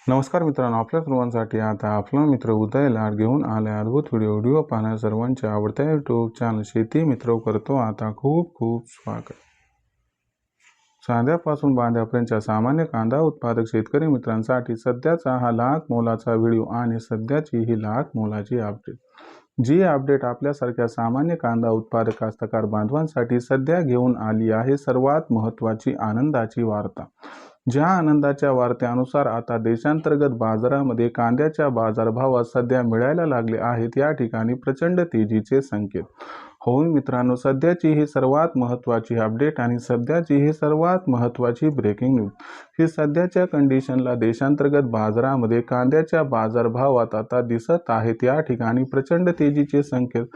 नमस्कार मित्रांनो, आपल्या सर्वांसाठी आता आपला मित्र उदय लाड घेऊन आले अद्भुत व्हिडिओ पाहण्या सर्वांच्या आवडत्या यूट्यूब चॅनल शेती मित्र करतो आता खूप खूप स्वागत। साध्यापासून बांध्यापर्यंतच्या सामान्य कांदा उत्पादक शेतकरी मित्रांसाठी सध्याचा हा लाख मोलाचा व्हिडिओ आणि सध्याची ही लाख मोलाची अपडेट, जी अपडेट आपल्यासारख्या सामान्य कांदा उत्पादक कास्तकार बांधवांसाठी सध्या घेऊन आली आहे सर्वात महत्त्वाची आनंदाची वार्ता। ज्या आनंदाच्या वार्त्यानुसार आता देशांतर्गत बाजारामध्ये कांद्याच्या बाजारभावात सध्या मिळायला लागले आहेत या ठिकाणी प्रचंड तेजीचे संकेत। हो मित्रांनो, सध्याची ही सर्वात महत्त्वाची अपडेट आणि सध्याची ही सर्वात महत्त्वाची ब्रेकिंग न्यूज ही सध्याच्या कंडिशनला देशांतर्गत बाजारामध्ये कांद्याच्या बाजारभावात आता दिसत आहेत या ठिकाणी प्रचंड तेजीचे संकेत।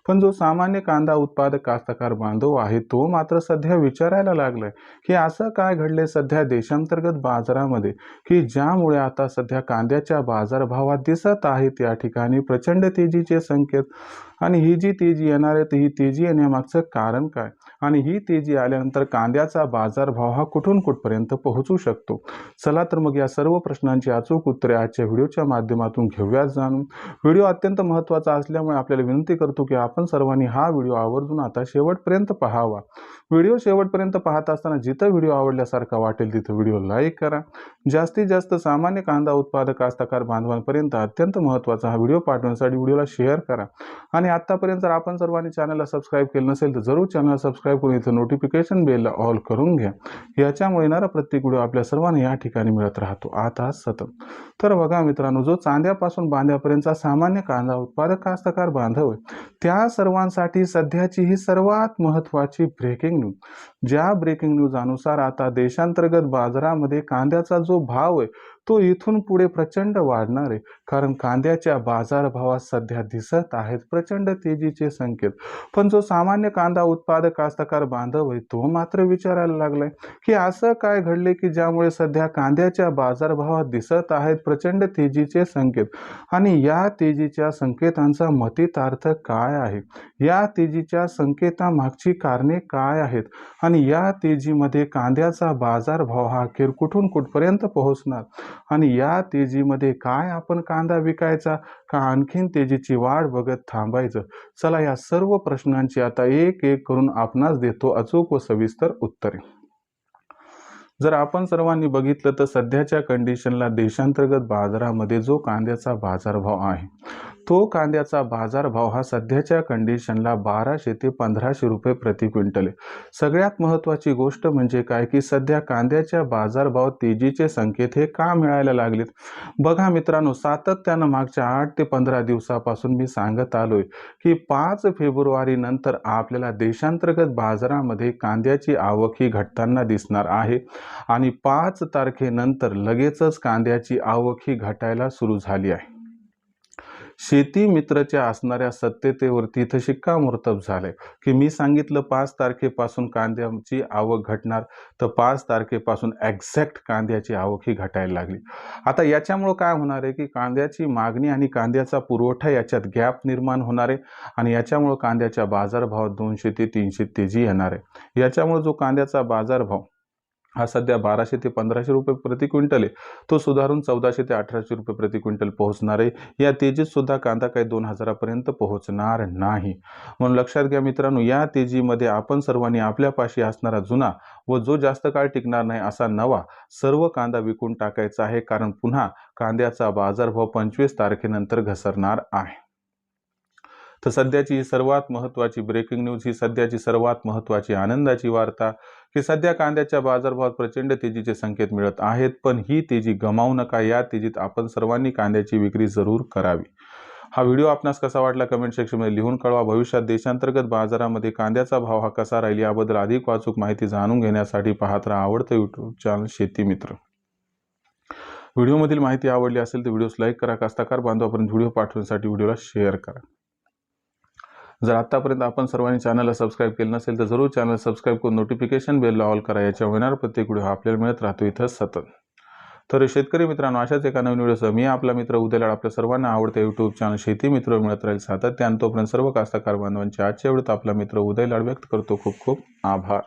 पण जो सामान्य कांदा उत्पादक कास्तकार बांधव आहे तो मात्र सध्या विचारायला लागलाय की असं काय घडले सध्या देशांतर्गत बाजारामध्ये की ज्यामुळे आता सध्या कांद्याच्या बाजारभावात दिसत आहेत या ठिकाणी प्रचंड तेजीचे संकेत। आणि ही जी तेजी येणार आहे ही तेजी येण्यामागचं कारण काय आणि ही तेजी आल्यानंतर कांद्याचा बाजारभाव हा कुठून कुठपर्यंत पोहोचू शकतो। चला तर मग या सर्व प्रश्नांची अचूक उत्तरे आजच्या व्हिडिओच्या माध्यमातून घेऊया जाणून। व्हिडिओ अत्यंत महत्त्वाचा असल्यामुळे आपल्याला विनंती करतो की आपण सर्वांनी हा व्हिडिओ आवर्जून आता शेवटपर्यंत पाहावा। व्हिडिओ शेवटपर्यंत पाहत असताना जिथं व्हिडिओ आवडल्यासारखा वाटेल तिथं व्हिडिओ लाईक करा। जास्तीत जास्त सामान्य कांदा उत्पादक कास्तकार बांधवांपर्यंत अत्यंत महत्त्वाचा हा व्हिडिओ पाठवण्यासाठी व्हिडिओला शेअर करा। आणि आतापर्यंत जर आपण सर्वांनी चॅनलला सबस्क्राईब केलं नसेल तर जरूर चॅनलला सबस्क्राईब करून इथं नोटिफिकेशन बेलला ऑल करून घ्या। याच्यामुळे येणारा प्रत्येक व्हिडिओ आपल्या सर्वांना या ठिकाणी मिळत राहतो आता सतत। तर बघा मित्रांनो, जो चांद्यापासून बांध्यापर्यंतचा सामान्य कांदा उत्पादक कास्तकार बांधव आहे त्या सर्वांसाठी सध्याची ही सर्वात महत्त्वाची ब्रेकिंग न्यूज। ज्या ब्रेकिंग न्यूज अनुसार आता देशांतर्गत बाजारामध्ये कांद्याचा जो भाव आहे तो इथून पुढे प्रचंड वाढणार आहे, कारण कांद्याच्या बाजारभावात सध्या दिसत आहेत प्रचंड तेजीचे संकेत। पण जो सामान्य कांदा उत्पादक कास्तकार बांधव आहे तो मात्र विचारायला लागलाय की असं काय घडले की ज्यामुळे सध्या कांद्याच्या बाजारभावात दिसत आहेत प्रचंड तेजीचे संकेत आणि या तेजीच्या संकेतांचा मतितार्थ काय आहे, या तेजीच्या संकेतामागची कारणे काय आहेत आणि या तेजीमध्ये कांद्याचा बाजारभाव हा अखेर कुठून कुठपर्यंत पोहोचणार आणि या तेजीमध्ये काय आपण कांदा विकायचा का आणखीन तेजीची वाढ बघत थांबायचं। चला या सर्व प्रश्नांची आता एक एक करून आपणास देतो अचूक व सविस्तर उत्तरे। जर आपण सर्वांनी बघितलं तर सध्याच्या कंडिशनला देशांतर्गत बाजारामध्ये जो कांद्याचा बाजारभाव आहे तो कांद्याचा बाजारभाव हा सध्याच्या कंडिशनला 1200 ते 1500 रुपये प्रति क्विंटल आहे। सगळ्यात महत्त्वाची गोष्ट म्हणजे काय की सध्या कांद्याच्या बाजारभाव तेजीचे संकेत हे का मिळायला लागलेत। बघा मित्रांनो, सातत्यानं मागच्या 8 ते 15 दिवसापासून मी सांगत आलोय की 5 फेब्रुवारी नंतर आपल्याला देशांतर्गत बाजारामध्ये कांद्याची आवक ही घटताना दिसणार आहे आणि 5 तारखेनंतर लगेचच कांद्याची आवक ही घटायला सुरू झाली आहे। शेती मित्रच्या असणाऱ्या सत्यतेवरती इथं शिक्कामोर्तब झालंय की मी सांगितलं 5 तारखेपासून कांद्याची आवक घटणार तर 5 तारखेपासून एक्झॅक्ट कांद्याची आवक ही घटायला लागली। आता याच्यामुळं काय होणार आहे की कांद्याची मागणी आणि कांद्याचा पुरवठा याच्यात गॅप निर्माण होणार आहे आणि याच्यामुळं कांद्याच्या बाजारभावात 200 ते 300 तेजी येणार आहे। याच्यामुळे जो कांद्याचा बाजारभाव हा सध्या 1200 ते 1500 रुपये प्रति क्विंटल आहे तो सुधारून 1400 ते 1800 रुपये प्रति क्विंटल पोहोचणार आहे। या तेजीत सुद्धा कांदा काही 2000 पर्यंत पोहोचणार नाही। म्हणून लक्षात घ्या मित्रांनो, या तेजीमध्ये आपण सर्वांनी आपल्यापाशी असणारा जुना व जो जास्त काळ टिकणार नाही असा नवा सर्व कांदा विकून टाकायचा आहे, कारण पुन्हा कांद्याचा बाजारभाव 25 तारखेनंतर घसरणार आहे। तर सध्याची ही सर्वात महत्त्वाची ब्रेकिंग न्यूज, ही सध्याची सर्वात महत्त्वाची आनंदाची वार्ता की सध्या कांद्याच्या बाजारभावात प्रचंड तेजीचे संकेत मिळत आहेत। पण ही तेजी गमावू नका, या तेजीत आपण सर्वांनी कांद्याची विक्री जरूर करावी। हा व्हिडिओ आपणास कसा वाटला कमेंट सेक्शनमध्ये लिहून कळवा। भविष्यात देशांतर्गत बाजारामध्ये कांद्याचा भाव हा कसा राहील याबद्दल अधिक अचूक माहिती जाणून घेण्यासाठी पाहत राहा आवडतं यूट्यूब चॅनल शेती मित्र। व्हिडिओमधील माहिती आवडली असेल तर व्हिडिओस लाईक करा, कास्तकार बांधवापर्यंत व्हिडिओ पाठवण्यासाठी व्हिडिओला शेअर करा। जर आतापर्यंत आपण सर्वांनी चॅनलला सबस्क्राईब केलं नसेल तर जरूर चॅनल सबस्क्राईब करून नोटिफिकेशन बेलला ऑल करा। याच्या होणार प्रत्येक व्हिडिओ आपल्याला मिळत राहतो इथं सतत। तर शेतकरी मित्रांनो, अशाच एका नवीन व्हिडिओसह मी आपला मित्र उदय लाड आपल्या सर्वांना आवडते यूट्यूब चॅनल शेती मित्र मिळत राहील सातत्याने। तोपर्यंत सर्व कास्तकार बांधवांचे आजच्या व्हिडिओत आपला मित्र उदय लाड व्यक्त करतो खूप खूप आभार।